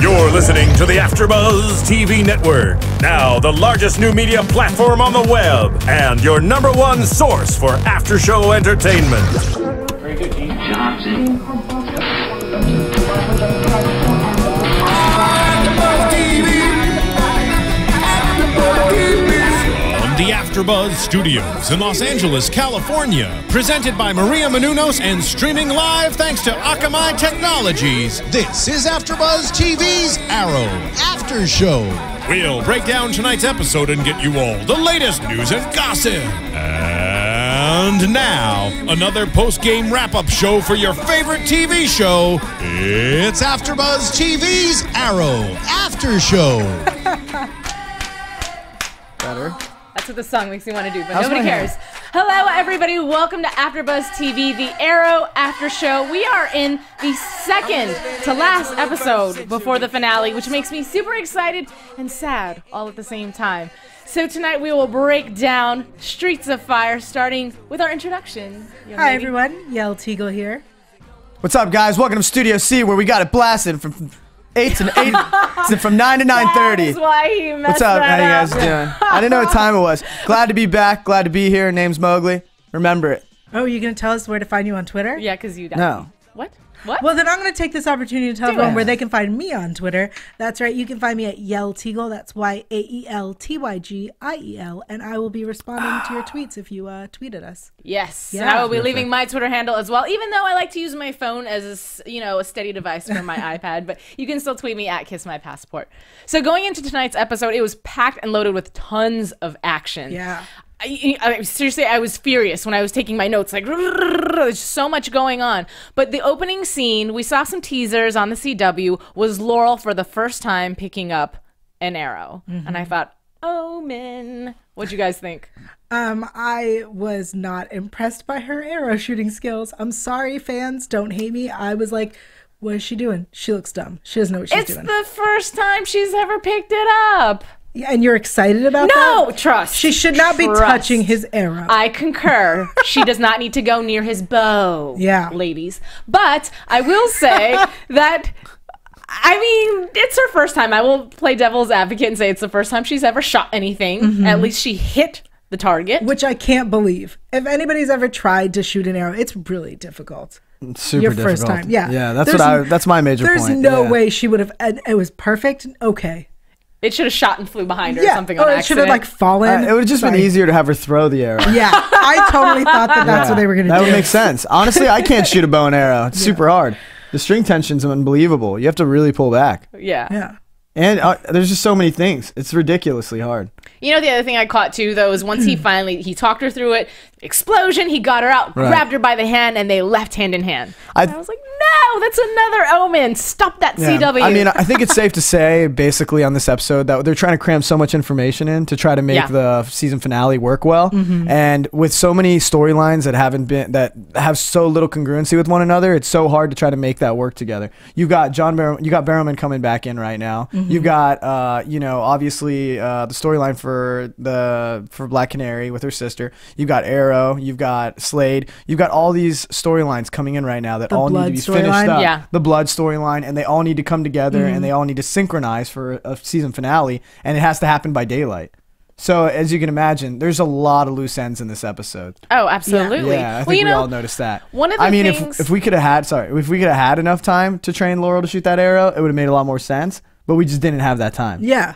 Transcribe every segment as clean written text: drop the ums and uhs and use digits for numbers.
You're listening to the AFTERBUZZ TV network, now the largest new media platform on the web, and your #1 source for after-show entertainment. Very good, Dean. Johnson. The AFTERBUZZ Studios in Los Angeles, California. Presented by Maria Menounos and streaming live thanks to Akamai Technologies. This is AFTERBUZZ TV's Arrow After Show. We'll break down tonight's episode and get you all the latest news and gossip. And now, another post-game wrap-up show for your favorite TV show. It's AFTERBUZZ TV's Arrow After Show. Better. That's what the song makes me want to do, but nobody cares. Hello, everybody. Welcome to AFTERBUZZ TV, the Arrow After Show. We are in the second to last episode before the finale, which makes me super excited and sad all at the same time. So tonight we will break down Streets of Fire, starting with our introduction. Hi, everyone. Yael Tygiel here. What's up, guys? Welcome to Studio C, where we got it blasted from 8 to 8 from 9 to 9:30. That's why he messed What's up? How you guys that doing? I didn't know what time it was. Glad to be back. Glad to be here. Name's Mowgli. Remember it. Oh, you going to tell us where to find you on Twitter? Yeah, because you got No. What? What? Well, then I'm going to take this opportunity to tell everyone where they can find me on Twitter. That's right. You can find me at Yael Tygiel. That's YAELTYGIEL. And I will be responding to your tweets if you tweet at us. Yes. Yeah. And I will be leaving my Twitter handle as well, even though I like to use my phone as a steady device for my iPad. But you can still tweet me at KissMyPassport. So going into tonight's episode, it was packed and loaded with tons of action. Yeah. Seriously, I was furious when I was taking my notes. Like, there's so much going on. But the opening scene, we saw some teasers on the CW, was Laurel for the first time picking up an arrow. Mm-hmm. And I thought, Omen. What'd you guys think? I was not impressed by her arrow shooting skills. I'm sorry, fans. Don't hate me. I was like, what is she doing? She looks dumb. She doesn't know what she's doing. It's the first time she's ever picked it up. Yeah, and you're excited about that? No, trust. She should not be touching his arrow. I concur. She does not need to go near his bow. Yeah. Ladies. But I will say that, it's her first time. I will play devil's advocate and say it's the first time she's ever shot anything. Mm-hmm. At least she hit the target. Which I can't believe. If anybody's ever tried to shoot an arrow, it's really difficult. It's super Your difficult. first time. Yeah. Yeah, that's my major point. There's no way she would have, it was perfect. Okay. It should have shot and flew behind her or something on accident. It should have fallen. It would have just been easier to have her throw the arrow. Yeah, I totally thought that's what they were going to do. That would make sense. Honestly, I can't shoot a bow and arrow. It's super hard. The string tension's unbelievable. You have to really pull back. Yeah. Yeah. And there's just so many things. It's ridiculously hard. The other thing I caught too, though, is once he talked her through it, explosion, he got her out, grabbed her by the hand, and they left hand in hand. I was like, no, that's another Omen. Stop that, CW. I think it's safe to say, basically, on this episode, that they're trying to cram so much information in to try to make the season finale work well. Mm-hmm. And with so many storylines that have so little congruency with one another, it's so hard to try to make that work together. You got Barrowman coming back in right now. Mm-hmm. You've got, obviously, the storyline for Black Canary with her sister. You've got Arrow. You've got Slade. You've got all these storylines coming in right now that all need to be finished up. Yeah. The blood storyline, and they all need to come together, and they all need to synchronize for a season finale, and it has to happen by daylight. So, as you can imagine, there's a lot of loose ends in this episode. Oh, absolutely. Yeah, I think we all noticed that. One of the things... if we could have had enough time to train Laurel to shoot that arrow, it would have made a lot more sense, but we just didn't have that time. Yeah.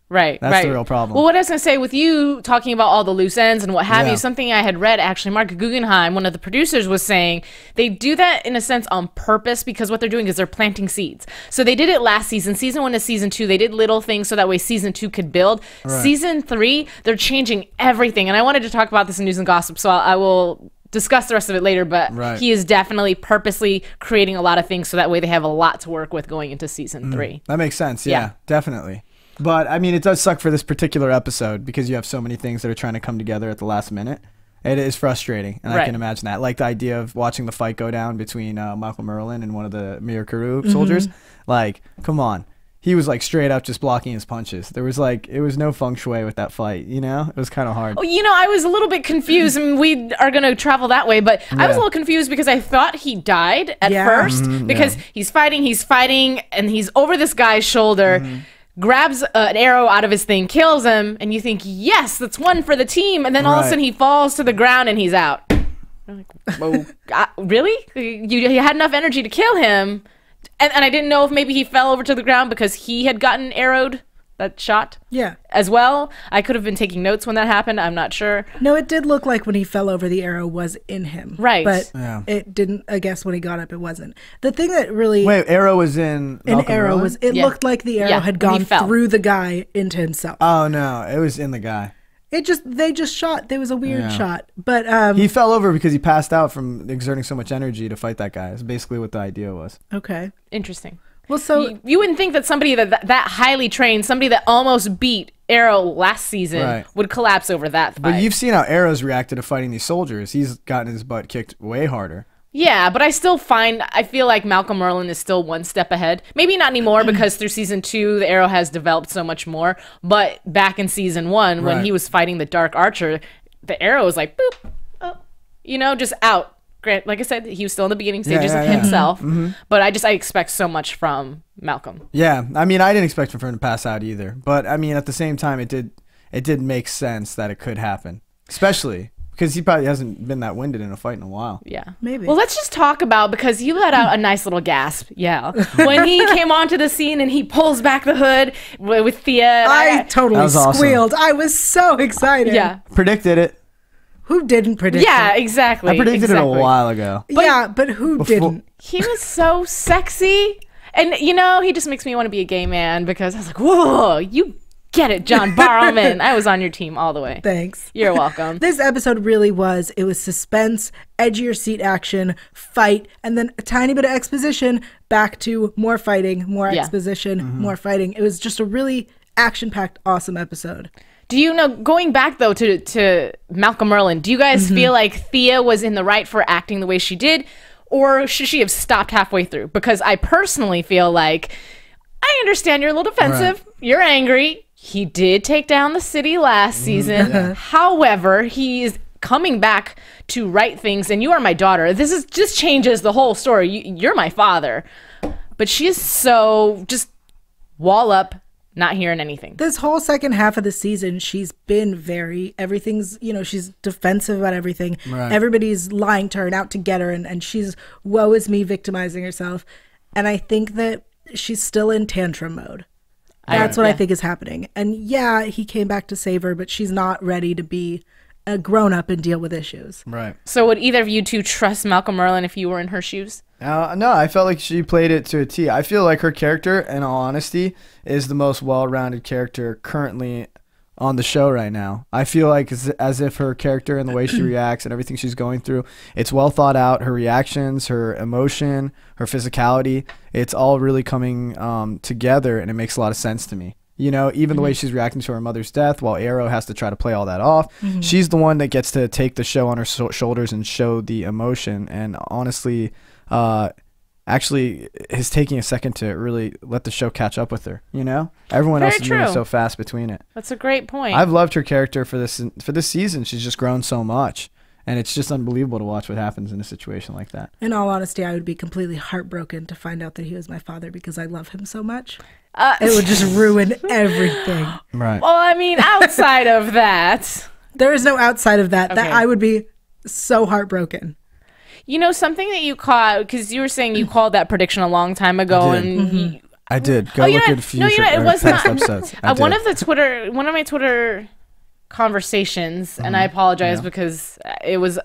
Right, That's the real problem. Well, what I was going to say with you talking about all the loose ends and what have you, something I had read, actually, Mark Guggenheim, one of the producers, was saying they do that in a sense on purpose because what they're doing is they're planting seeds. So they did it last season. Season 1 to Season 2, they did little things so that way Season 2 could build. Right. Season 3, they're changing everything. And I wanted to talk about this in News and Gossip, so I will discuss the rest of it later, but he is definitely purposely creating a lot of things so that way they have a lot to work with going into Season 3. That makes sense, yeah. Definitely. But, it does suck for this particular episode because you have so many things that are trying to come together at the last minute. It is frustrating, and I can imagine that. Like the idea of watching the fight go down between Michael Merlin and one of the Mirror Crew soldiers. Like, come on. he was like straight up just blocking his punches. There was like, it was no feng shui with that fight, you know? It was kind of hard. Oh, you know, I was a little bit confused. I mean, we are going to travel that way, but I was a little confused because I thought he died at first because he's fighting, and he's over this guy's shoulder, grabs an arrow out of his thing, kills him, and you think, yes, that's one for the team. And then all of a sudden he falls to the ground and he's out. I'm like, whoa, really? You had enough energy to kill him. And I didn't know if maybe he fell over to the ground because he had gotten arrowed, that shot. Yeah. As well. I could have been taking notes when that happened. I'm not sure. No, it did look like when he fell over, the arrow was in him. Right. But it didn't, I guess when he got up, it wasn't. The thing that really... Wait, arrow was in... Arrow was... It looked like the arrow had gone through the guy into himself. Oh, no. It was in the guy. They just shot. There was a weird shot, but he fell over because he passed out from exerting so much energy to fight that guy. That's basically what the idea was. Okay, interesting. Well, so you wouldn't think that somebody that highly trained, somebody that almost beat Arrow last season, would collapse over that fight. But you've seen how Arrow's reacted to fighting these soldiers. He's gotten his butt kicked way harder. Yeah, but I feel like Malcolm Merlyn is still one step ahead. Maybe not anymore because through season 2, the Arrow has developed so much more. But back in season 1, when he was fighting the Dark Archer, the Arrow was like, boop, you know, just out. Grant, like I said, he was still in the beginning stages of himself. But I expect so much from Malcolm. Yeah, I mean, I didn't expect for him to pass out either. But I mean, at the same time, it did make sense that it could happen, especially because he probably hasn't been that winded in a fight in a while. Yeah. Maybe. Well, let's just talk about, because you let out a nice little gasp, when he came onto the scene and he pulls back the hood with Thea. I totally squealed. Awesome. I was so excited. Yeah. Predicted it. Who didn't predict it? Yeah, exactly. I predicted it a while ago. But who didn't? He was so sexy. And, you know, he just makes me want to be a gay man because I was like, whoa, you get it, John Barrowman. I was on your team all the way. Thanks. You're welcome. This episode really was. It was suspense, edge of your seat action, fight, and then a tiny bit of exposition, back to more fighting, more exposition, more fighting. It was just a really action-packed, awesome episode. Do you know, going back though to Malcolm Merlyn, do you guys feel like Thea was in the right for acting the way she did, or should she have stopped halfway through? Because I personally feel like, I understand you're a little defensive, you're angry. He did take down the city last season. However, he is coming back to right things, and you are my daughter. This is just changes the whole story. You're my father. But she is so just wall up, not hearing anything. This whole second half of the season, she's been everything's, you know, she's defensive about everything. Right. Everybody's lying to her and out to get her, and she's woe is me, victimizing herself. And I think that she's still in tantrum mode. That's what I think is happening. And yeah, he came back to save her, but she's not ready to be a grown-up and deal with issues. Right. So would either of you two trust Malcolm Merlyn if you were in her shoes? No, I felt like she played it to a T. I feel like her character, in all honesty, is the most well-rounded character currently on the show right now. I feel like as if her character and the way she reacts and everything she's going through, it's well thought out. Her reactions, her emotion, her physicality, it's all really coming together, and it makes a lot of sense to me. You know, even the way she's reacting to her mother's death, while Arrow has to try to play all that off, she's the one that gets to take the show on her shoulders and show the emotion. And honestly, actually is taking a second to really let the show catch up with her. You know, everyone else is moving so fast between it. That's a great point. I've loved her character for this season. She's just grown so much, and it's just unbelievable to watch what happens in a situation like that. In all honesty, I would be completely heartbroken to find out that he was my father because I love him so much. It would just ruin everything. Right. Well, I mean, outside of that, there is no outside of that. That I would be so heartbroken. You know, something that you caught, because you were saying you called that prediction a long time ago, and I did. Go look at future it was past not episodes. one of my Twitter conversations, and I apologize because it was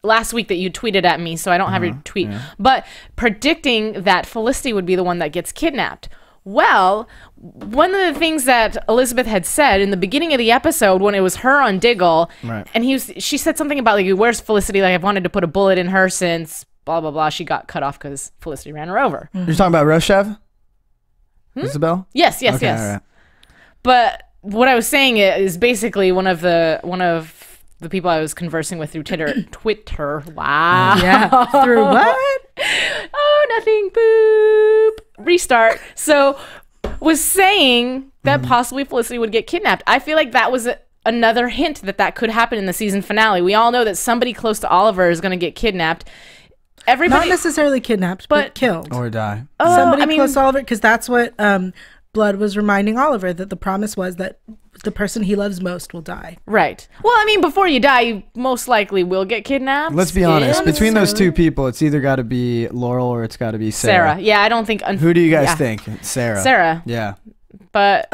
last week that you tweeted at me, so I don't have your tweet. But predicting that Felicity would be the one that gets kidnapped. Well, one of the things that Elizabeth had said in the beginning of the episode when it was her on Diggle, and she said something about, like, where's Felicity? Like, I've wanted to put a bullet in her since blah, blah, blah. She got cut off because Felicity ran her over. You're talking about Rochev? Isabel? Yes. Okay, all right. But what I was saying is basically one of the people I was conversing with through Twitter. Wow. Yeah. Through what? Oh, nothing. Boop. Restart. So was saying that possibly Felicity would get kidnapped. I feel like that was another hint that could happen in the season finale. We all know that somebody close to Oliver is going to get kidnapped. Everybody, not necessarily kidnapped, but killed or die. Somebody close to Oliver, because that's what Blood was reminding Oliver, that the promise was that the person he loves most will die. Right. Well, I mean, before you die, you most likely will get kidnapped. Let's be honest. Between those two people, it's either got to be Laurel or it's got to be Sarah. Yeah, I don't think... Who do you guys think? Sarah. Yeah. But...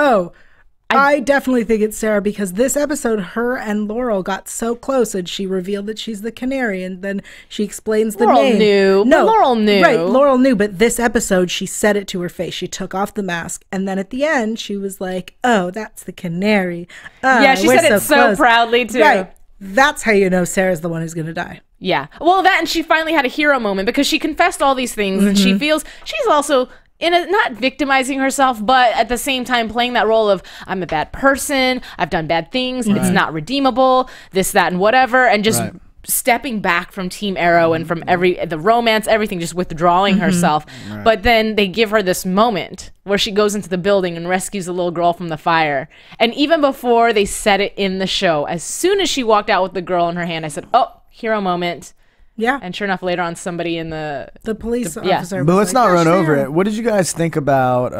I definitely think it's Sarah, because this episode, her and Laurel got so close, and she revealed that she's the canary, and then she explains the name. Laurel knew. Right, Laurel knew, but this episode, she said it to her face. She took off the mask, and then at the end, she was like, oh, that's the canary. Yeah, she said it so proudly, too. Right. That's how you know Sarah's the one who's going to die. Yeah. Well, that, and she finally had a hero moment, because she confessed all these things, and she feels she's also... not victimizing herself, but at the same time playing that role of, I'm a bad person, I've done bad things, it's not redeemable, this, that, and whatever, and just stepping back from Team Arrow and from the romance, everything, just withdrawing herself. But then they give her this moment where she goes into the building and rescues a little girl from the fire. And even before they said it in the show, as soon as she walked out with the girl in her hand, I said, oh, hero moment. Yeah. And sure enough, later on, somebody in the police officer. But let's not run over it. What did you guys think about...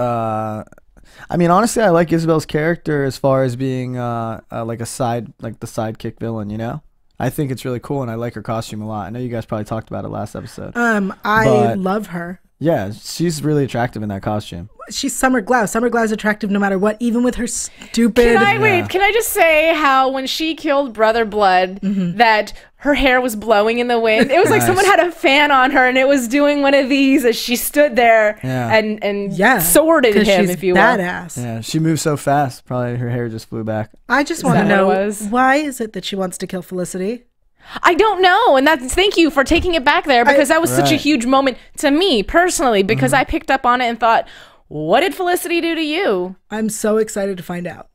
I mean, honestly, I like Isabel's character as far as being like the sidekick villain, you know? I think it's really cool, and I like her costume a lot. I know you guys probably talked about it last episode. I love her. Yeah, she's really attractive in that costume. She's Summer Glau. Summer Glau is attractive no matter what, even with her stupid... Can I just say how when she killed Brother Blood, that her hair was blowing in the wind? It was like someone had a fan on her, and it was doing one of these as she stood there and sworded him, if you will. Badass. Yeah, she moves so fast. Probably her hair just flew back. I just want to know, why is it that she wants to kill Felicity? I don't know, and thank you for taking it back there, because that was such a huge moment to me personally, because I picked up on it and thought, what did Felicity do to you? I'm so excited to find out.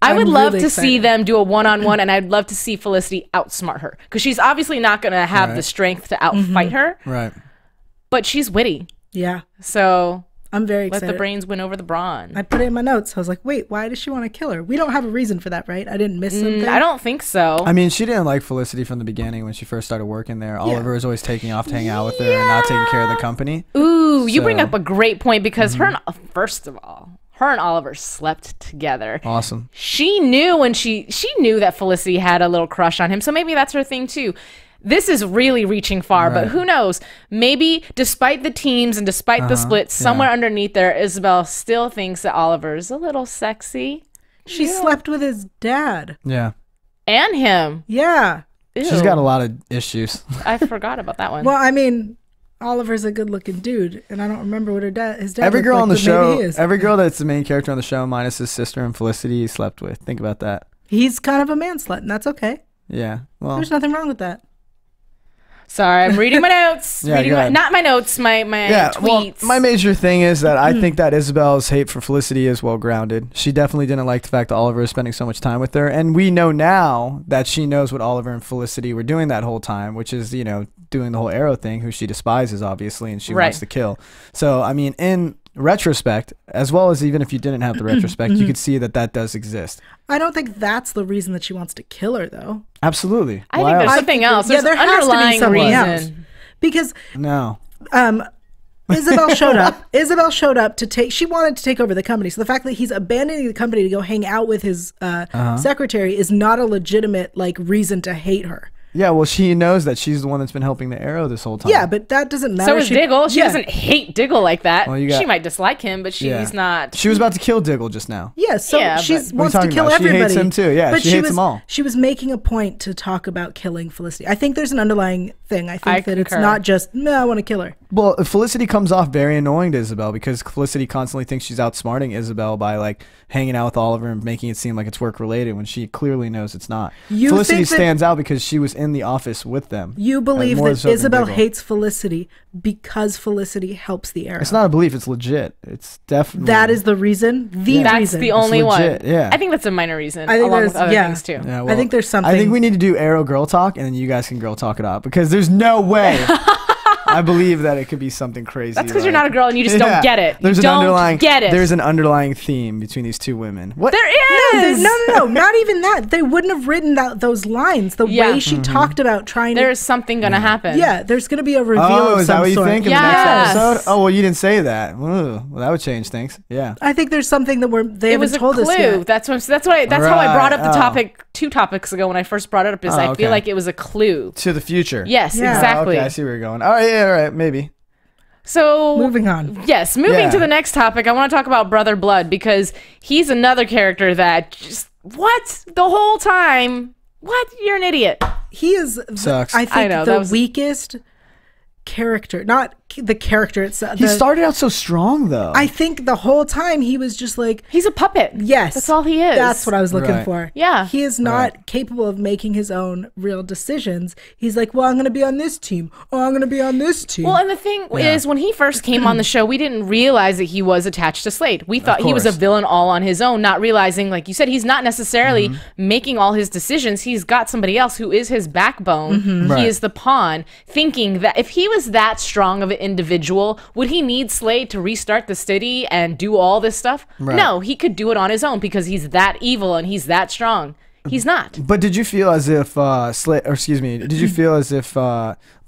I would love to see them do a one-on-one, and I'd love to see Felicity outsmart her, because she's obviously not going to have the strength to outfight her. Right. But she's witty. Yeah. So... I'm very excited. Let the brains win over the brawn. I put it in my notes. I was like, wait, why does she want to kill her? We don't have a reason for that, right? I didn't miss something. I don't think so. I mean, she didn't like Felicity from the beginning when she first started working there. Oliver was always taking off to hang out with her and not taking care of the company. Ooh, you bring up a great point, because first of all, her and Oliver slept together. Awesome. She knew when she knew that Felicity had a little crush on him, so maybe that's her thing too. This is really reaching far, but who knows? Maybe despite the teams and despite the splits, somewhere underneath there, Isabel still thinks that Oliver's a little sexy. She slept with his dad. Yeah. And him. Yeah. Ew. She's got a lot of issues. I forgot about that one. Well, I mean, Oliver's a good-looking dude, and I don't remember what his dad every girl like, on the show, is. every girl that's the main character on the show, minus his sister and Felicity, he slept with. Think about that. He's kind of a man slut, and that's okay. Yeah. Well, there's nothing wrong with that. Sorry, I'm reading my notes. Not my notes, my tweets. Well, my major thing is that I think that Isabel's hate for Felicity is well grounded. She definitely didn't like the fact that Oliver is spending so much time with her, and we know now that she knows what Oliver and Felicity were doing that whole time, which is, you know, doing the whole Arrow thing, who she despises obviously, and she wants to kill. So I mean, in retrospect, as well as even if you didn't have the retrospect, you could see that does exist. I don't think that's the reason that she wants to kill her, though. Absolutely. I think there's something else. There's there underlying has to be something reason. else. Because Isabel showed up. Isabel showed up to take. She wanted to take over the company. So the fact that he's abandoning the company to go hang out with his secretary is not a legitimate reason to hate her. Yeah, well, she knows that she's the one that's been helping the Arrow this whole time. Yeah, but that doesn't matter. So is Diggle. She doesn't hate Diggle like that. Well, she might dislike him, but she's not. She was about to kill Diggle just now. Yeah, so she wants to kill everybody. She hates him too. Yeah, but she hates them all. She was making a point to talk about killing Felicity. I think there's an underlying thing. I think that it's not just, no, I want to kill her. Well, Felicity comes off very annoying to Isabel, because Felicity constantly thinks she's outsmarting Isabel by hanging out with Oliver and making it seem like it's work related when she clearly knows it's not. Felicity stands out because she was in the office with them. You believe that Isabel hates Felicity because Felicity helps the Arrow. It's not a belief, it's legit. It's definitely. That is the reason. That's the only one. Yeah. I think that's a minor reason. I think along with other things too. Yeah, well, I think there's something. I think we need to do Arrow girl talk, and then you guys can girl talk it out, because there's no way I believe that it could be something crazy. That's because you're not a girl and you just don't get it. There's you don't get it. There's an underlying theme between these two women. What? There is. No, not even that. They wouldn't have written those lines. The way she talked about trying There's something going to happen. Yeah, there's going to be a reveal Oh, of is that some what you sort. think in the next episode? Oh, well, you didn't say that. Ooh, well, that would change things. Yeah. I think there's something that they haven't told us yet. That's how I brought up the topic 2 topics ago when I first brought it up. I feel like it was a clue to the future. Yes, exactly. Okay, I see where you're going. All right, maybe. So moving on. Yes, moving to the next topic. I want to talk about Brother Blood because he's another character that just the whole time. What? You're an idiot. He is. Sucks. I think the weakest character, not the character itself. He started out so strong, though. I think the whole time he was just like, he's a puppet. Yes, that's all he is. That's what I was looking for. Yeah, he is not capable of making his own real decisions. He's like, well, I'm going to be on this team. Oh, I'm going to be on this team. Well, and the thing is, when he first came on the show, we didn't realize that he was attached to Slade. We thought he was a villain all on his own, not realizing, like you said, he's not necessarily making all his decisions. He's got somebody else who is his backbone. He is the pawn, thinking that if he was that strong of an individual, would he need Slade to restart the city and do all this stuff? No, he could do it on his own because he's that evil and he's that strong. He's not. But did you feel as if did you feel as if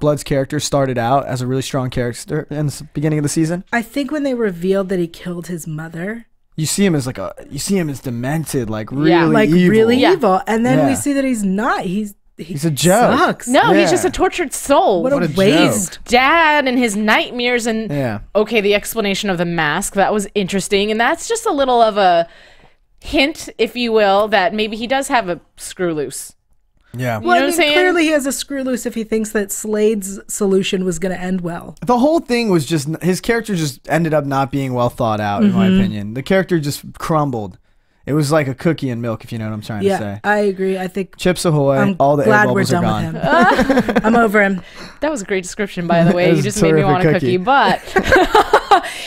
Blood's character started out as a really strong character in the beginning of the season? I think when they revealed that he killed his mother, you see him as demented, like really evil, and then we see that he's not. He's a joke. Sucks. No, he's just a tortured soul. What a waste. Joke. Dad and his nightmares and okay, the explanation of the mask, that was interesting, and that's just a little of a hint, if you will, that maybe he does have a screw loose. Yeah. Well, I mean, clearly he has a screw loose if he thinks that Slade's solution was going to end well. The whole thing was just, his character just ended up not being well thought out, in my opinion. The character just crumbled. It was like a cookie and milk, if you know what I'm trying to say. Yeah, I agree. I think Chips Ahoy, all the air bubbles are gone. With him. I'm over him. That was a great description, by the way. You just made me want a cookie. But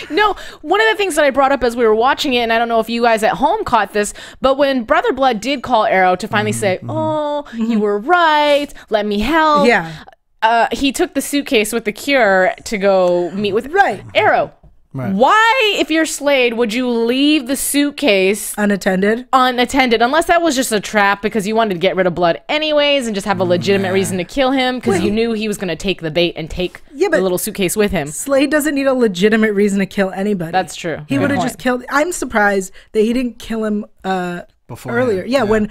no, one of the things that I brought up as we were watching it, and I don't know if you guys at home caught this, but when Brother Blood did call Arrow to finally say, "Oh, you were right. Let me help." Yeah. He took the suitcase with the cure to go meet with Arrow. Right. Why, if you're Slade, would you leave the suitcase unattended? Unless that was just a trap because you wanted to get rid of Blood anyways and just have a legitimate reason to kill him because you knew he was going to take the bait and take the little suitcase with him. Slade doesn't need a legitimate reason to kill anybody. That's true. He would have just killed. I'm surprised that he didn't kill him earlier. Yeah, when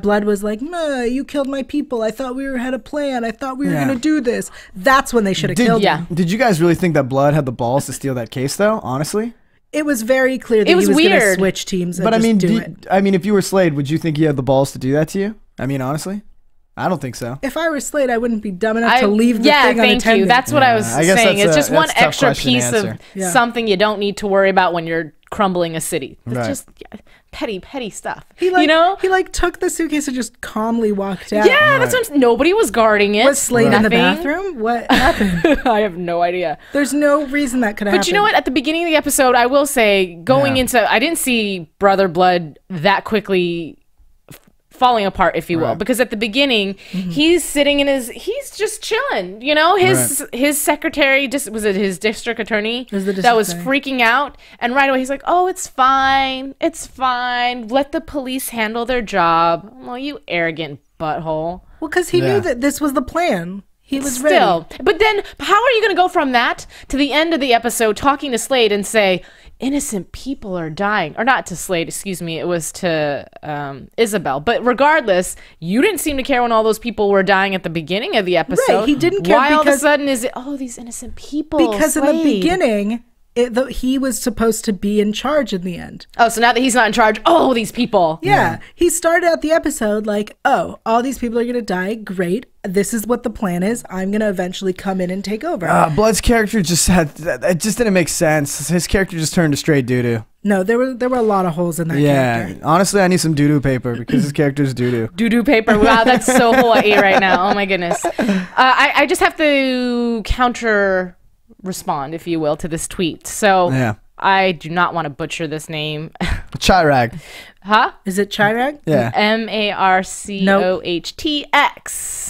Blood was like, you killed my people. I thought we had a plan. I thought we were going to do this. That's when they should have killed him. Did you guys really think that Blood had the balls to steal that case, though, honestly? It was very clear that he was going to switch teams and but it. I mean, if you were Slade, would you think he had the balls to do that to you? I mean, honestly? I don't think so. If I were Slade, I wouldn't be dumb enough to leave the thing unattended. Thank you. That's what I was saying. It's just one extra piece of something you don't need to worry about when you're crumbling a city. It's just petty stuff. He took the suitcase and just calmly walked out. Yeah, that's what nobody was guarding it. Was Slade in the bathroom? What happened? I have no idea. There's no reason that could happen. But you know what? At the beginning of the episode, I will say, I didn't see Brother Blood that quickly falling apart, if you will, because at the beginning he's sitting in he's just chilling, his secretary was it his district attorney that was freaking out, and right away he's like, oh, it's fine, let the police handle their job. Well, you arrogant butthole. Well, because he knew that this was the plan. He was ready. But then how are you going to go from that to the end of the episode talking to Slade and say innocent people are dying? Or not to Slade, excuse me, it was to Isabel. But regardless, you didn't seem to care when all those people were dying at the beginning of the episode. Right, he didn't care. Why all of a sudden is it, these innocent people? Because Slade. in the beginning, he was supposed to be in charge in the end. Oh, so now that he's not in charge, these people. Yeah. He started out the episode like, all these people are going to die. Great. This is what the plan is. I'm going to eventually come in and take over. Blood's character it just didn't make sense. His character just turned to straight doo-doo. No, there were a lot of holes in that character. Honestly, I need some doo-doo paper because his character's doo-doo. Doo-doo paper. Wow, that's so Hawaii right now. Oh, my goodness. I just have to counter respond, if you will, to this tweet. So I do not want to butcher this name. Chirag. Huh? Is it Chirag? Yeah. Marcohtx.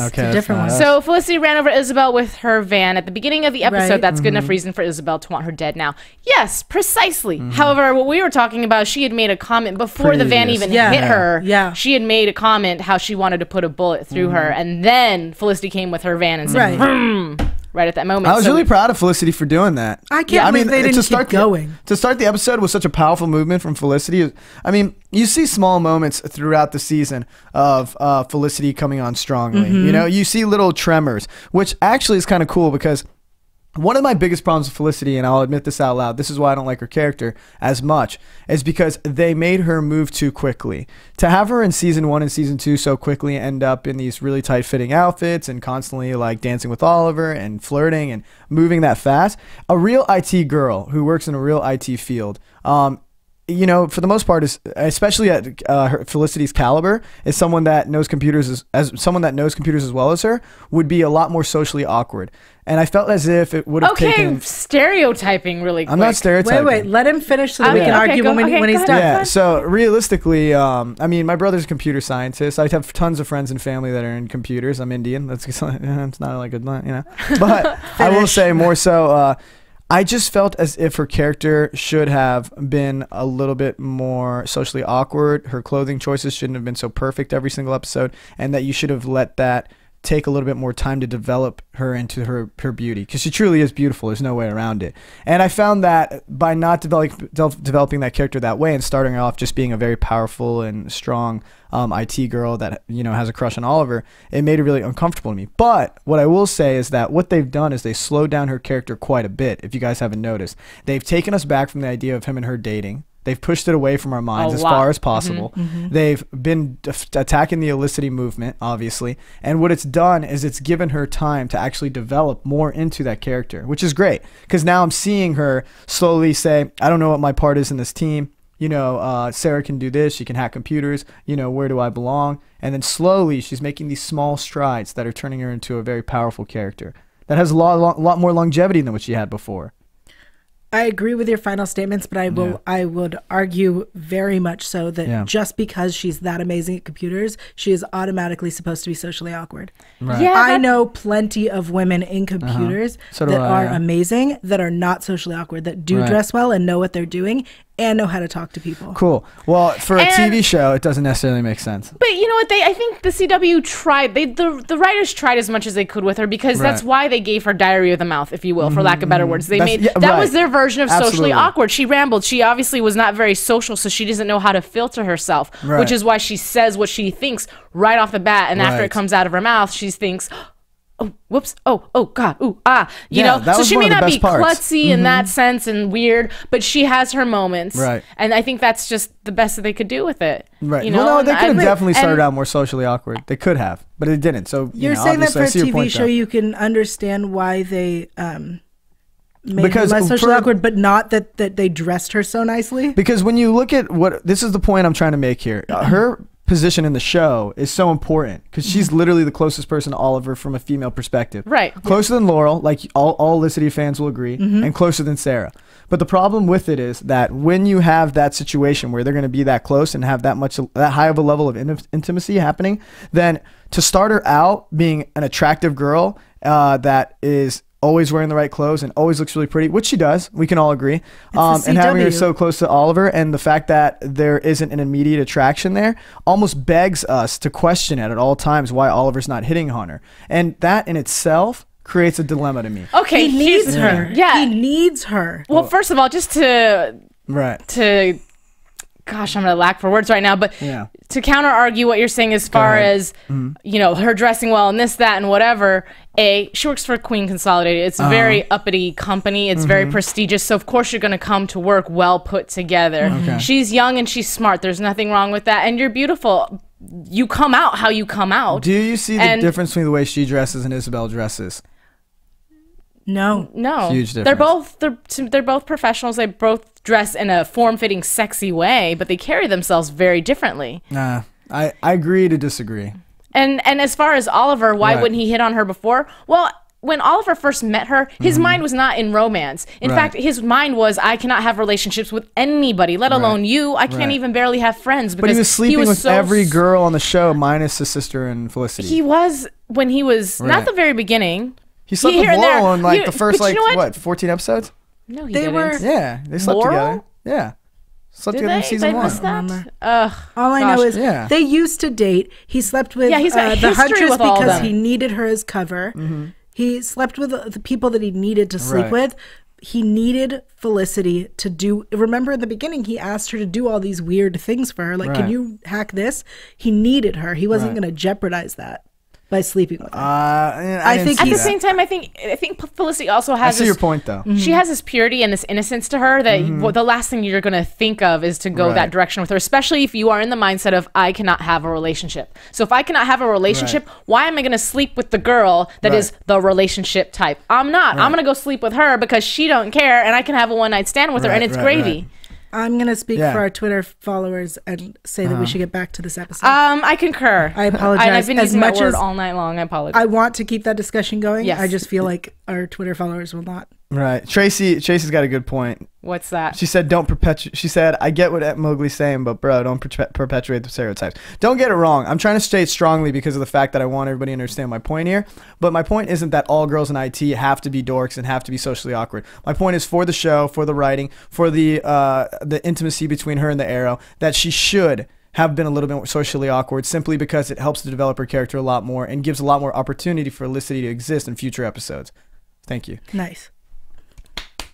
Okay, it's a different one. So Felicity ran over Isabel with her van at the beginning of the episode. Right. That's good enough reason for Isabel to want her dead now. Yes, precisely. However, what we were talking about, she had made a comment before the van even hit her. Yeah. She had made a comment how she wanted to put a bullet through her, and then Felicity came with her van and said, right at that moment. I was really proud of Felicity for doing that. I can't believe they didn't keep going. To start the episode with such a powerful movement from Felicity. I mean, you see small moments throughout the season of Felicity coming on strongly. You know, you see little tremors, which actually is kind of cool because one of my biggest problems with Felicity, and I'll admit this out loud, this is why I don't like her character as much, is because they made her move too quickly. To have her in season 1 and season 2 so quickly end up in these really tight fitting outfits and constantly like dancing with Oliver and flirting and moving that fast, a real IT girl who works in a real IT field, you know, for the most part, is especially at Felicity's caliber, is someone that knows computers as someone that knows computers as well as her would be a lot more socially awkward. And I felt as if it would have taken stereotyping really quick. I'm not stereotyping. Wait, let him finish so that we can argue when he's done. Yeah. So realistically, I mean, my brother's a computer scientist. I have tons of friends and family that are in computers. I'm Indian. That's it's not like a, you know. But I will say more so. I just felt as if her character should have been a little bit more socially awkward. Her clothing choices shouldn't have been so perfect every single episode, and that you should have let that take a little bit more time to develop her into her beauty, because she truly is beautiful. There's no way around it. And I found that by not developing that character that way and starting her off just being a very powerful and strong IT girl that, you know, has a crush on Oliver, it made it really uncomfortable to me. But what I will say is that what they've done is they slowed down her character quite a bit. If you guys haven't noticed, they've taken us back from the idea of him and her dating. They've pushed it away from our minds as far as possible. They've been attacking the Felicity movement, obviously. And what it's done is it's given her time to actually develop more into that character, which is great. Because now I'm seeing her slowly say, I don't know what my part is in this team. You know, Sarah can do this. She can hack computers. You know, where do I belong? And then slowly she's making these small strides that are turning her into a very powerful character that has a lot more longevity than what she had before. I agree with your final statements, but I would argue very much so that just because she's that amazing at computers, she is automatically supposed to be socially awkward. Right. Yeah, I know plenty of women in computers that are amazing, that are not socially awkward, that do dress well and know what they're doing and know how to talk to people. Cool. Well, for a TV show, it doesn't necessarily make sense. But you know what? I think the CW tried. The writers tried as much as they could with her, because that's why they gave her diary of the mouth, if you will, for lack of better words. They made that was their version of socially awkward. She rambled. She obviously was not very social, so she doesn't know how to filter herself, which is why she says what she thinks right off the bat, and after it comes out of her mouth, she thinks, oh, whoops, oh, God, ooh, ah, you know? So she may not be klutzy in that sense and weird, but she has her moments. Right. And I think that's just the best that they could do with it. Right. You know? Well, no, they could have definitely started out more socially awkward. They could have, but it didn't. So you're saying that for a TV show, you can understand why they made her less socially awkward, but not that they dressed her so nicely? Because when you look at this is the point I'm trying to make here. Her position in the show is so important because she's literally the closest person to Oliver from a female perspective. Right. Closer than Laurel, like all Felicity fans will agree, and closer than Sarah. But the problem with it is that when you have that situation where they're going to be that close and have that high of a level of intimacy happening, then to start her out being an attractive girl that is always wearing the right clothes and always looks really pretty, which she does, we can all agree, and having her so close to Oliver, and the fact that there isn't an immediate attraction there almost begs us to question it at all times why Oliver's not hitting on her, and that in itself creates a dilemma to me. Okay, he needs her. Yeah, he needs her. Well, first of all, just to gosh, I'm gonna lack for words right now, but to counter argue what you're saying as far as you know, her dressing well and this, that, and whatever. She works for Queen Consolidated. It's a very uppity company. It's very prestigious. So of course you're gonna come to work well put together. She's young and she's smart. There's nothing wrong with that. And you're beautiful. You come out how you come out. Do you see the difference between the way she dresses and Isabel dresses? No. Huge difference. They're both professionals. They both dress in a form-fitting, sexy way, but they carry themselves very differently. Nah, I agree to disagree. And as far as Oliver, why wouldn't he hit on her before? Well, when Oliver first met her, his mind was not in romance. In fact, his mind was, I cannot have relationships with anybody, let alone you. I can't even barely have friends. Because but he was sleeping with every girl on the show, minus his sister and Felicity. He was, when he was, not the very beginning. He slept with Laurel in like the first, like, what, 14 episodes? No, he didn't. Yeah, they slept together. Yeah. Slept together in season 1. All I know is they used to date. He slept with the Huntress because he needed her as cover. He slept with the people that he needed to sleep with. He needed Felicity to do. Remember in the beginning, he asked her to do all these weird things for her. Like, can you hack this? He needed her. He wasn't going to jeopardize that by sleeping with her. I think at the same time, I think Felicity also has. I see your point, though. She has this purity and this innocence to her that the last thing you're going to think of is to go that direction with her, especially if you are in the mindset of, I cannot have a relationship. So if I cannot have a relationship, why am I going to sleep with the girl that is the relationship type? I'm not. I'm going to go sleep with her because she don't care, and I can have a one-night stand with her, and it's gravy. I'm gonna speak for our Twitter followers and say that we should get back to this episode. I concur. I apologize. I've been using that word all night long. I apologize. I want to keep that discussion going. Yes. I just feel like our Twitter followers will not. Right. Tracy's got a good point. What's that? She said, "Don't perpetuate." She said, "I get what Mowgli's saying, but bro, don't perpetuate the stereotypes." Don't get it wrong. I'm trying to state strongly because of the fact that I want everybody to understand my point here. But my point isn't that all girls in IT have to be dorks and have to be socially awkward. My point is for the show, for the writing, for the intimacy between her and the Arrow, that she should have been a little bit more socially awkward simply because it helps to develop her character a lot more and gives a lot more opportunity for Felicity to exist in future episodes. Thank you. Nice.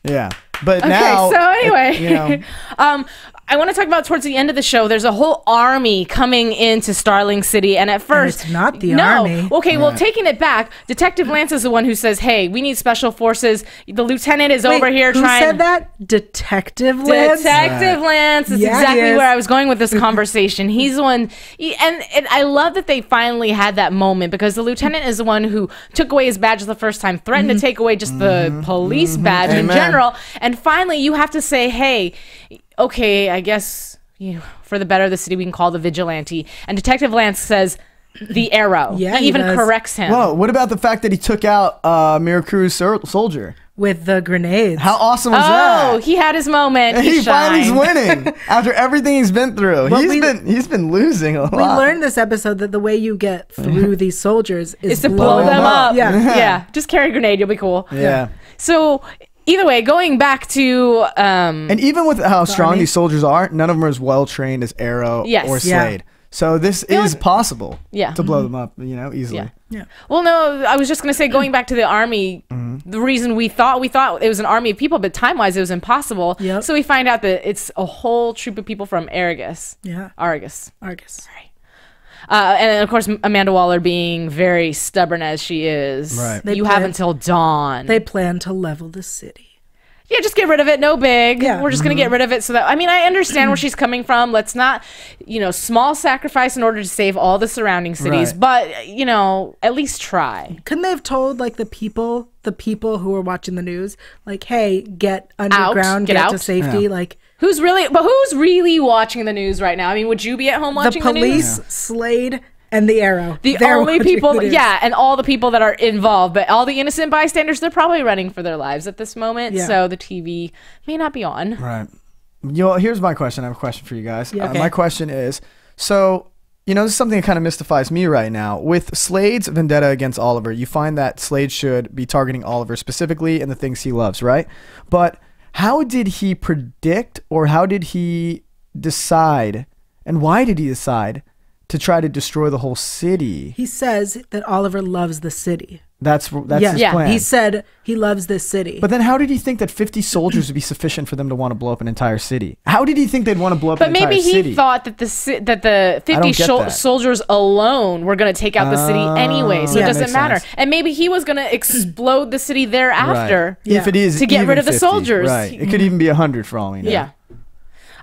Yeah. But okay, now, so anyway, you know, I want to talk about towards the end of the show. There's a whole army coming into Starling City, and at first, and it's not the army. Okay, well, taking it back, Detective Lance is the one who says, "Hey, we need special forces. The lieutenant is over here trying." Who said that? Detective Lance. Detective Lance is exactly where I was going with this conversation. He's the one, and I love that they finally had that moment because the lieutenant is the one who took away his badge the first time, threatened to take away just the police badge in general, and finally you have to say, "Hey, okay, I guess for the better of the city, we can call the vigilante." And Detective Lance says, "The Arrow." Yeah, he even corrects him. Whoa, what about the fact that he took out Miracru's soldier? With the grenades. How awesome was that? Oh, he had his moment. He finally's winning after everything he's been through. Well, he's been losing a lot. We learned this episode that the way you get through these soldiers is to blow them up. Yeah. Just carry a grenade, you'll be cool. Yeah. So either way, going back to and even with how strong these soldiers are, none of them are as well trained as Arrow or Slade. So this is possible to blow them up, easily. Yeah. Well, no, I was just going to say, going back to the army, the reason we thought it was an army of people, but time-wise it was impossible. Yep. So we find out that it's a whole troop of people from Argus. Yeah. Argus. Right. And of course, Amanda Waller being very stubborn as she is. Right. You have until dawn. They plan to level the city. Yeah, just get rid of it. No big. Yeah. We're just going to get rid of it so that, I understand where she's coming from. Let's not, small sacrifice in order to save all the surrounding cities. But, at least try. Couldn't they have told, like, the people who were watching the news, like, hey, get underground, get out to safety, like... Who's really watching the news right now? Would you be at home watching the news? The police, Slade, and the Arrow. They're only people, and all the people that are involved, but all the innocent bystanders, they're probably running for their lives at this moment, so the TV may not be on. Right. Here's my question. I have a question for you guys. Yeah. My question is, so, this is something that kind of mystifies me right now. With Slade's vendetta against Oliver, you find that Slade should be targeting Oliver specifically and the things he loves, right? But how did he predict, or how did he decide, and why did he decide to try to destroy the whole city? He says that Oliver loves the city. That's his plan. He said he loves this city. But then how did he think that 50 soldiers would be sufficient for them to want to blow up an entire city? How did he think they'd want to blow up an entire city? But maybe he thought that the 50 soldiers alone were going to take out the city anyway, so it doesn't matter. Sense. And maybe he was going to explode the city thereafter. Right. Yeah. If it is to get rid of 50, the soldiers. Right. It could even be 100 for all we know. Yeah.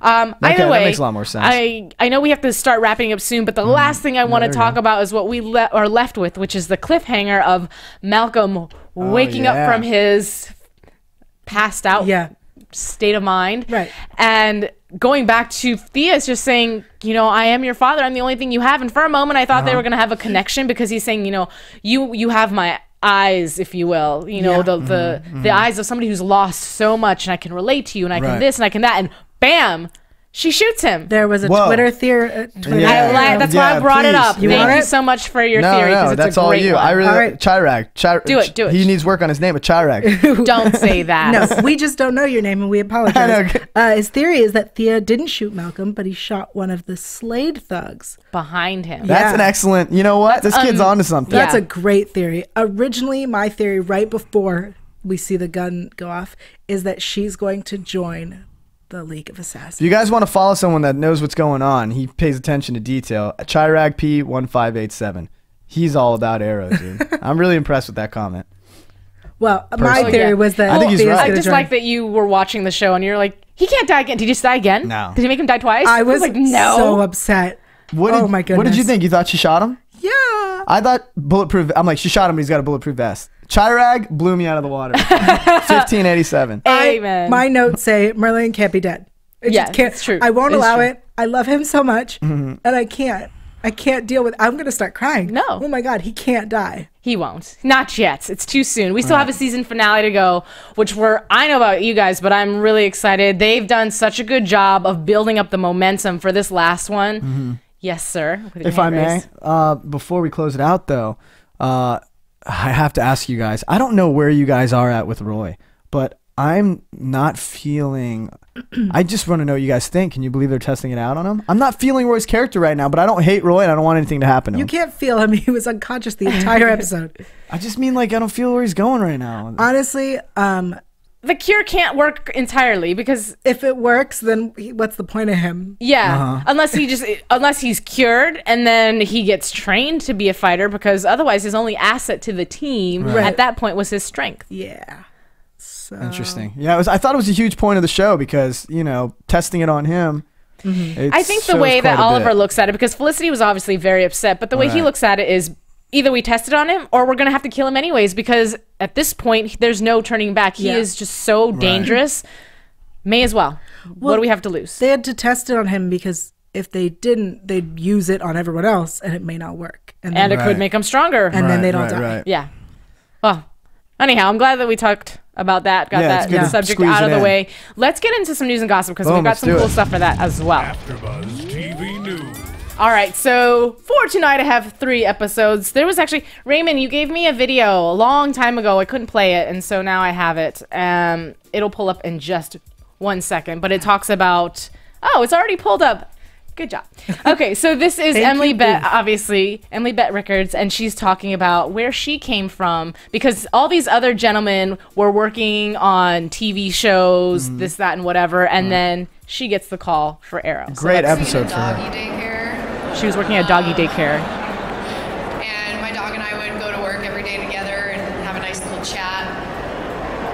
Either way, that makes a lot more sense. I know we have to start wrapping up soon, but the last thing I want to talk about is what we are left with, which is the cliffhanger of Malcolm waking up from his passed out state of mind. Right. And going back to Thea's just saying, I am your father. I'm the only thing you have. And for a moment, I thought they were going to have a connection because he's saying, you have my eyes, if you will, the eyes of somebody who's lost so much, and I can relate to you, and I can this and I can that, and bam, she shoots him. There was a Twitter theory. That's why I brought it up. Thank you so much for your theory. No, that's all you. One. I really Chirag. Do it. He needs work on his name, but Chirag. Don't say that. No, we just don't know your name, and we apologize. His theory is that Thea didn't shoot Malcolm, but he shot one of the Slade thugs behind him. That's an excellent. You know what? This kid's onto something. That's a great theory. Originally, my theory, right before we see the gun go off, is that she's going to join the League of Assassins. If you guys want to follow someone that knows what's going on, he pays attention to detail. Chirag P1587. He's all about arrows, dude. I'm really impressed with that comment. Well, my theory was that I think he's right. I just like that you were watching the show and you're like, he can't die again. Did he just die again? No. Did he make him die twice? I was like, no. so upset. Oh my goodness. What did you think? You thought she shot him? Yeah. I thought bulletproof. I'm like, she shot him, but he's got a bulletproof vest. Chirag blew me out of the water. 1587. Amen. My notes say Merlin can't be dead. It's true. I won't allow it. I love him so much, and I can't deal with. I'm gonna start crying. No. Oh my God, he can't die. He won't. Not yet. It's too soon. We still have a season finale to go, which I know about you guys, but I'm really excited. They've done such a good job of building up the momentum for this last one. Yes, sir. If I may, before we close it out, though, I have to ask you guys. I don't know where you guys are at with Roy, but I'm not feeling. I just want to know what you guys think. Can you believe they're testing it out on him? I'm not feeling Roy's character right now, but I don't hate Roy and I don't want anything to happen to him. You can't feel him. He was unconscious the entire episode. I just mean, like, I don't feel where he's going right now. Honestly, the cure can't work entirely because if it works, then what's the point of him? Yeah, unless he's cured and then he gets trained to be a fighter, because otherwise his only asset to the team at that point was his strength. Yeah. Interesting. Yeah, I thought it was a huge point of the show because, testing it on him. I think the way that Oliver looks at it, because Felicity was obviously very upset, but the way he looks at it is either we test it on him or we're going to have to kill him anyways, because at this point there's no turning back. He is just so dangerous. May as well. What do we have to lose? They had to test it on him because if they didn't, they'd use it on everyone else and it may not work. And it could make them stronger. And then they don't die. Yeah. Well, anyhow, I'm glad that we talked about that, got that subject out of the way. Let's get into some news and gossip because we've got some cool stuff for that as well. AfterBuzz TV News. All right, so for tonight I have 3 episodes. There was actually, Raymond, you gave me a video a long time ago. I couldn't play it, and so now I have it. It'll pull up in just 1 second, but it talks about, it's already pulled up. Good job. Okay, so this is Emily Bett, obviously, Emily Bett Rickards, and she's talking about where she came from, because all these other gentlemen were working on TV shows, this, that, and whatever, and then she gets the call for Arrow. Great episode for her. Daycare. She was working at doggy daycare. And my dog and I would go to work every day together and have a nice little chat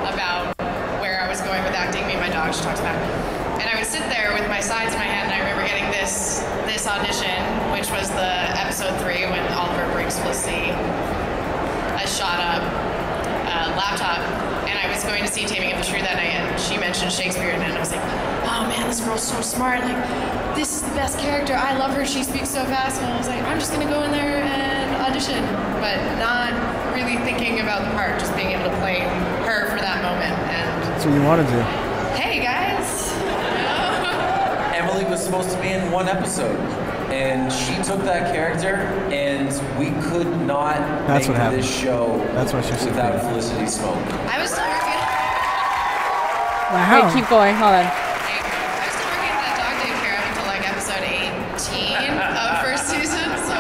about where I was going with acting. Me and my dog, she talks back. And I would sit there with my sides in my hand, and I remember getting this audition, which was the episode 3 when Oliver brings Felicity a shot up laptop, and I was going to see Taming of the Shrew that night, and she mentioned Shakespeare, and I was like, oh man, this girl's so smart, like, this is the best character, I love her, she speaks so fast, and I was like, I'm just gonna go in there and audition, but not really thinking about the part, just being able to play her for that moment. And that's what you want to do. Hey guys. Emily was supposed to be in 1 episode, and she took that character, and we could not make this show without Felicity Smoke. I was still working. Wow. Wait, keep going. Hold on. I was still working at that dog daycare up until like episode 18 of first season, so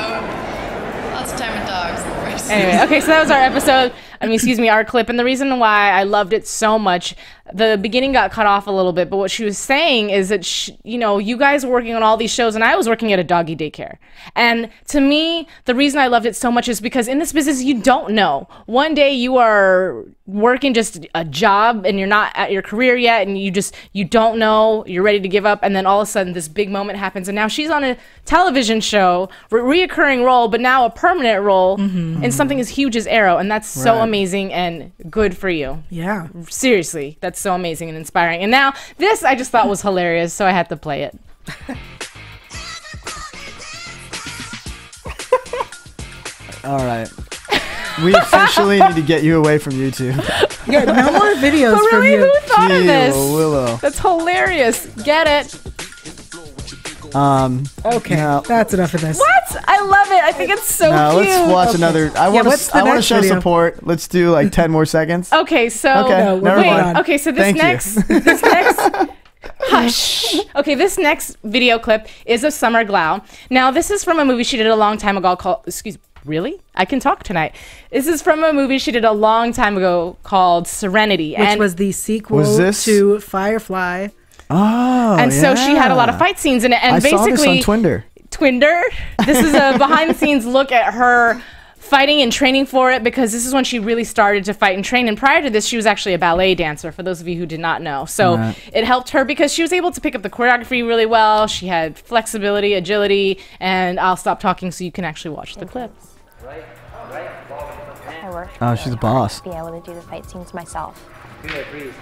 lots of time with dogs. Anyway, okay, so that was our episode. Our clip. And the reason why I loved it so much, the beginning got cut off a little bit, but what she was saying is that, you guys were working on all these shows and I was working at a doggy daycare. And to me, the reason I loved it so much is because in this business, you don't know. One day you are working just a job and you're not at your career yet and you don't know, you're ready to give up, and then all of a sudden this big moment happens and now she's on a television show, reoccurring role, but now a permanent role in something as huge as Arrow, and that's so amazing and good for you. Yeah. Seriously, that's so amazing and inspiring. And now this I just thought was hilarious, so I had to play it. All right. We officially need to get you away from YouTube. Yeah, no more videos But from really, you. who thought of this? Willow. That's hilarious. Get it? Okay, no. that's enough of this. What? I love it. I think it's so cute. Let's watch another. I want to show video? support. Let's do like 10 more seconds. Okay, so Okay, No, never wait, mind. okay, so this Thank you. this next hush. Okay, this next video clip is of Summer Glau. Now, this is from a movie she did a long time ago called Really? I can talk tonight. This is from a movie she did a long time ago called Serenity. Which was the sequel to Firefly. Oh, and so she had a lot of fight scenes in it. And I basically, saw this on Twinder. This is a behind-the-scenes look at her fighting and training for it, because this is when she really started to fight and train. And prior to this, she was actually a ballet dancer, for those of you who did not know. So it helped her because she was able to pick up the choreography really well. She had flexibility, agility, and I'll stop talking so you can actually watch the clips. I work. Oh, she's a boss. Be able to do the fight scenes myself. Good, breathe.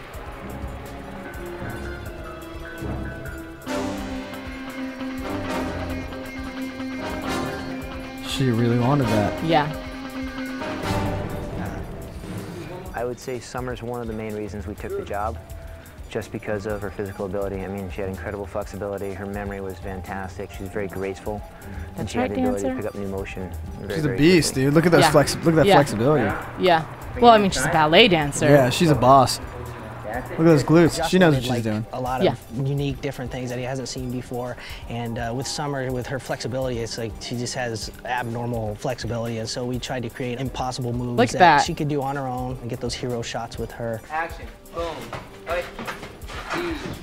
She really wanted that. Yeah. I would say Summer's one of the main reasons we took the job, just because of her physical ability. I mean, she had incredible flexibility. Her memory was fantastic. She was very graceful, and she had the ability to pick up new motion. She's a beast, dude. Look at those look at that flexibility. Yeah. Well, I mean, she's a ballet dancer. Yeah, she's a boss. Look at those glutes. She knows what she's doing. A lot of unique, different things that he hasn't seen before. And with Summer, with her flexibility, it's like she just has abnormal flexibility. And so we tried to create impossible moves like that she could do on her own and get those hero shots with her. Action. Boom. Fight.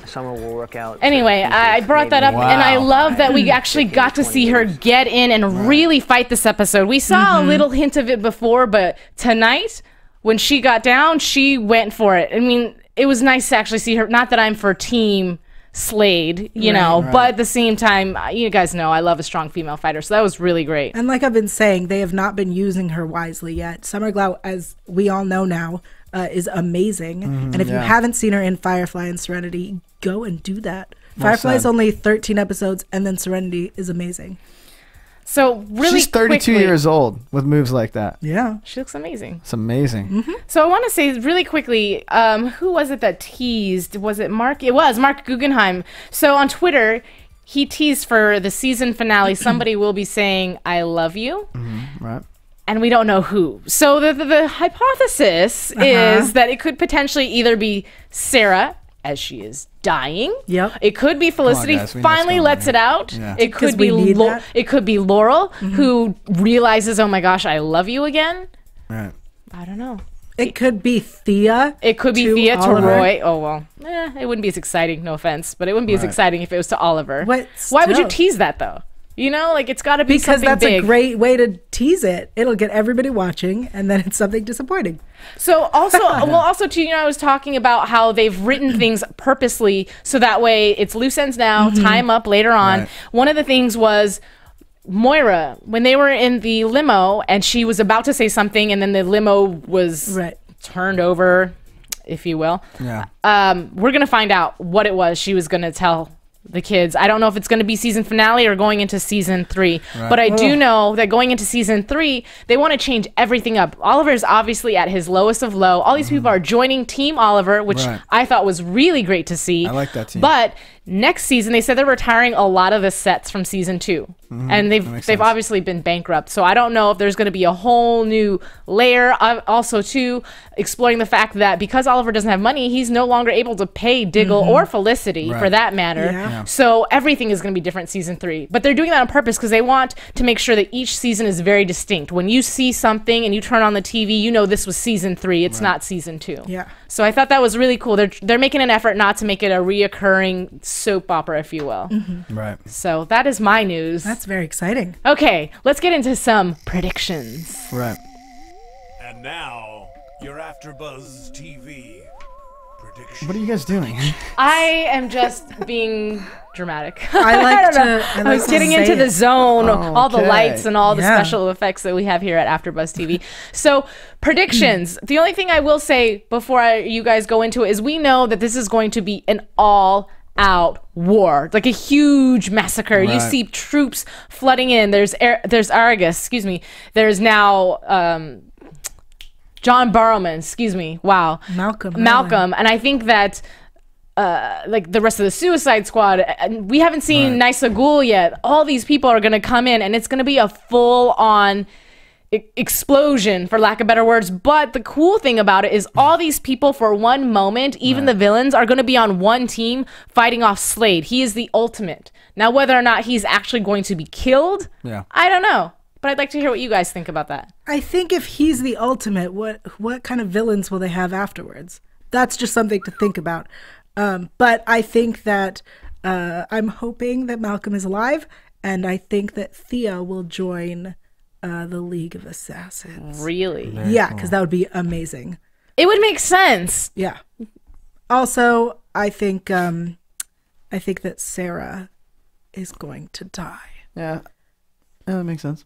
Summer will work out. Anyway, I brought that up, and I love that we actually got to see her get in and really fight this episode. We saw a little hint of it before, but tonight, when she got down, she went for it. I mean, it was nice to actually see her. Not that I'm for Team Slade, you know, but at the same time, you guys know I love a strong female fighter, so that was really great. And like I've been saying, they have not been using her wisely yet. Summer Glau, as we all know now, is amazing. And if you haven't seen her in Firefly and Serenity, go and do that. Firefly is only 13 episodes, and then Serenity is amazing. So really, she's 32 years old with moves like that. Yeah, she looks amazing. It's amazing. So I want to say really quickly, who was it that teased? Was it Mark? It was Mark Guggenheim. So on Twitter, he teased for the season finale. Somebody will be saying, "I love you." Right. And we don't know who. So the hypothesis is that it could potentially either be Sarah, as she is dying. Yep. It could be Felicity finally lets it out. Yeah. It could be it could be Laurel who realizes, oh my gosh, I love you again. Right. I don't know. It could be Thea. It could be Thea to Roy. Oh well, it wouldn't be as exciting. No offense, but it wouldn't be as exciting if it was to Oliver. Why would you tease that though? You know, like it's got to be something big. Because that's a great way to tease it. It'll get everybody watching, and then it's something disappointing. So also, also too, I was talking about how they've written things purposely so that way it's loose ends now, time up later on. Right. One of the things was Moira, when they were in the limo and she was about to say something and then the limo was turned over, if you will. Yeah. We're going to find out what it was she was going to tell the kids. I don't know if it's going to be season finale or going into season 3, but I do know that going into season 3, they want to change everything up. Oliver's obviously at his lowest of low. All these people are joining Team Oliver, which I thought was really great to see. I like that team. But next season, they said they're retiring a lot of the sets from season 2. And they've obviously been bankrupt. So I don't know if there's going to be a whole new layer. Also, too, exploring the fact that because Oliver doesn't have money, he's no longer able to pay Diggle or Felicity, for that matter. Yeah. So everything is going to be different season 3. But they're doing that on purpose because they want to make sure that each season is very distinct. When you see something and you turn on the TV, you know this was season 3. It's not season 2. Yeah. So I thought that was really cool. They're making an effort not to make it a reoccurring soap opera, if you will. Right. So that is my news. That's very exciting. Okay, let's get into some predictions. Right. And now, your AfterBuzz TV predictions. What are you guys doing? I am just being dramatic. I was getting into the zone, all the okay. lights and all the special effects that we have here at AfterBuzz TV. So predictions. The only thing I will say before you guys go into it is we know that this is going to be an all-out war, like a huge massacre. You see troops flooding in. There's Argus. Excuse me. There's now John Barrowman, excuse me. Wow. Malcolm. And I think that like the rest of the Suicide Squad, we haven't seen Nysa Ghul yet. All these people are going to come in, and it's going to be a full-on explosion, for lack of better words. But the cool thing about it is all these people, for one moment, even the villains, are going to be on one team fighting off Slade. He is the ultimate. Now, whether or not he's actually going to be killed, I don't know. But I'd like to hear what you guys think about that. I think if he's the ultimate, what kind of villains will they have afterwards? That's just something to think about. But I think that I'm hoping that Malcolm is alive, and I think that Thea will join the League of Assassins. Really? Yeah, because that would be amazing. It would make sense. Yeah. Also, I think that Sarah is going to die. Yeah, that makes sense.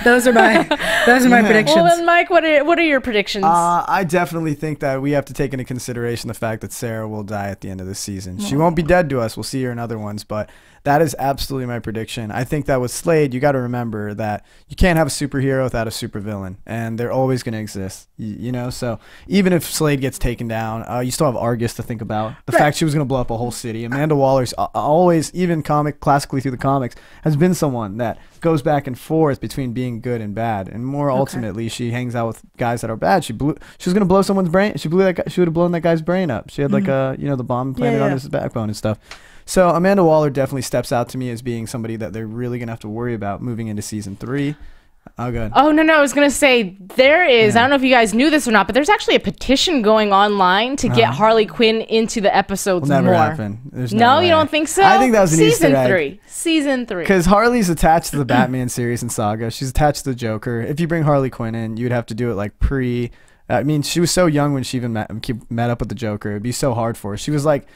Those are my predictions. Well, then, Mike, what are your predictions? I definitely think that we have to take into consideration the fact that Sarah will die at the end of the season. She won't be dead to us. We'll see her in other ones, but that is absolutely my prediction. I think that with Slade, you got to remember that you can't have a superhero without a supervillain, and they're always going to exist. You know, so even if Slade gets taken down, you still have Argus to think about. The fact she was going to blow up a whole city. Amanda Waller's always, even classically through the comics, has been someone that goes back and forth between being good and bad, and more ultimately, she hangs out with guys that are bad. She was going to blow someone's brain. She would have blown that guy's brain up. She had like the bomb planted on his backbone and stuff. So Amanda Waller definitely steps out to me as being somebody that they're really going to have to worry about moving into season 3. Oh, good. Oh, no, I was going to say, there is, I don't know if you guys knew this or not, but there's actually a petition going online to get Harley Quinn into the episodes more. Will never happen. There's no way. You don't think so? I think that was an Easter egg. Season 3. Because Harley's attached to the Batman series and saga. She's attached to the Joker. If you bring Harley Quinn in, you'd have to do it like I mean, she was so young when she even met up with the Joker. It'd be so hard for her. She was like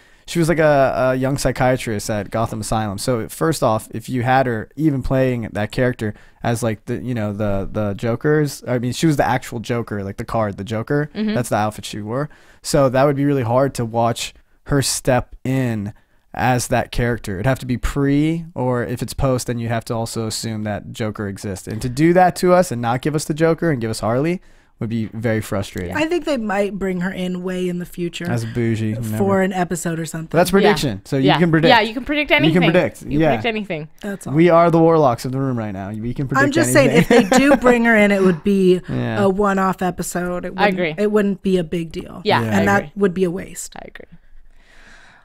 a young psychiatrist at Gotham Asylum. So first off, if you had her even playing that character as like the Joker's, I mean, she was the actual Joker, like the card, the Joker. That's the outfit she wore. So that would be really hard to watch her step in as that character. It'd have to be pre, or if it's post, then you have to also assume that Joker exists. And to do that to us and not give us the Joker and give us Harley would be very frustrating. I think they might bring her in way in the future. As bougie. For an episode or something. But that's prediction. So you can predict. Yeah, you can predict anything. You can predict. You can predict anything. That's all. We are the warlocks of the room right now. We can predict I'm just anything. saying, if they do bring her in, it would be a one-off episode. I agree. It wouldn't be a big deal. Yeah, and that would be a waste. I agree.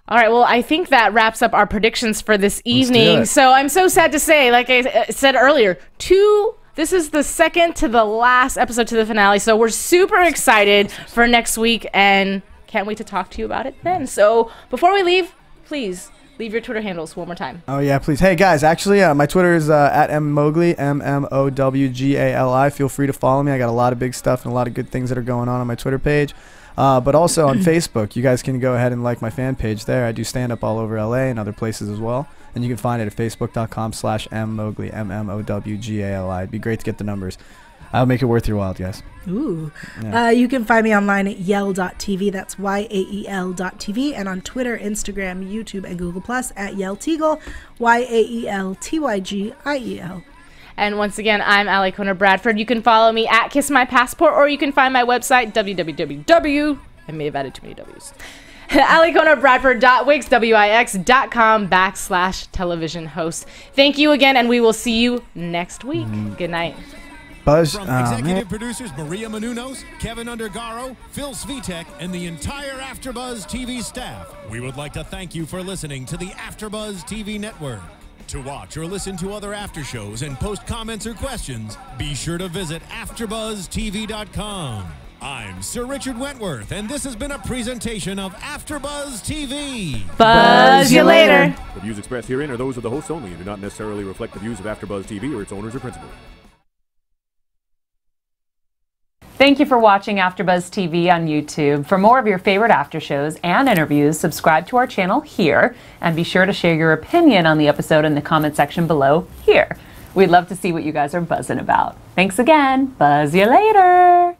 All right, well, I think that wraps up our predictions for this evening. So I'm so sad to say, like I said earlier, this is the second to the last episode to the finale, so we're super excited for next week and can't wait to talk to you about it then. So before we leave, please leave your Twitter handles one more time. Oh, yeah, please. Hey, guys, actually, my Twitter is at mmowgli, MMOWGALI. Feel free to follow me. I got a lot of big stuff and a lot of good things that are going on my Twitter page. But also on Facebook, you guys can go ahead and like my fan page there. I do stand-up all over LA and other places as well. And you can find it at facebook.com/mmowgli, MMOWGALI. It'd be great to get the numbers. I'll make it worth your while, guys. Ooh. Yeah. You can find me online at Yael.tv. That's YAEL.tv. And on Twitter, Instagram, YouTube, and Google Plus at Yael Tygiel, YAELTYGIEL. And once again, I'm Alikona Bradford. You can follow me at Kiss My Passport, or you can find my website, www. I may have added too many W's. Alikonabradford.wix.com/television host. Thank you again, and we will see you next week. Good night. Buzz. From executive producers Maria Menounos, Kevin Undergaro, Phil Svitek, and the entire AfterBuzz TV staff, we would like to thank you for listening to the AfterBuzz TV network. To watch or listen to other after shows and post comments or questions, be sure to visit AfterBuzzTV.com. I'm Sir Richard Wentworth, and this has been a presentation of AfterBuzz TV. Buzz you later. The views expressed herein are those of the hosts only and do not necessarily reflect the views of AfterBuzz TV or its owners or principals. Thank you for watching AfterBuzz TV on YouTube. For more of your favorite after shows and interviews, subscribe to our channel here, and be sure to share your opinion on the episode in the comment section below here. We'd love to see what you guys are buzzing about. Thanks again. Buzz you later.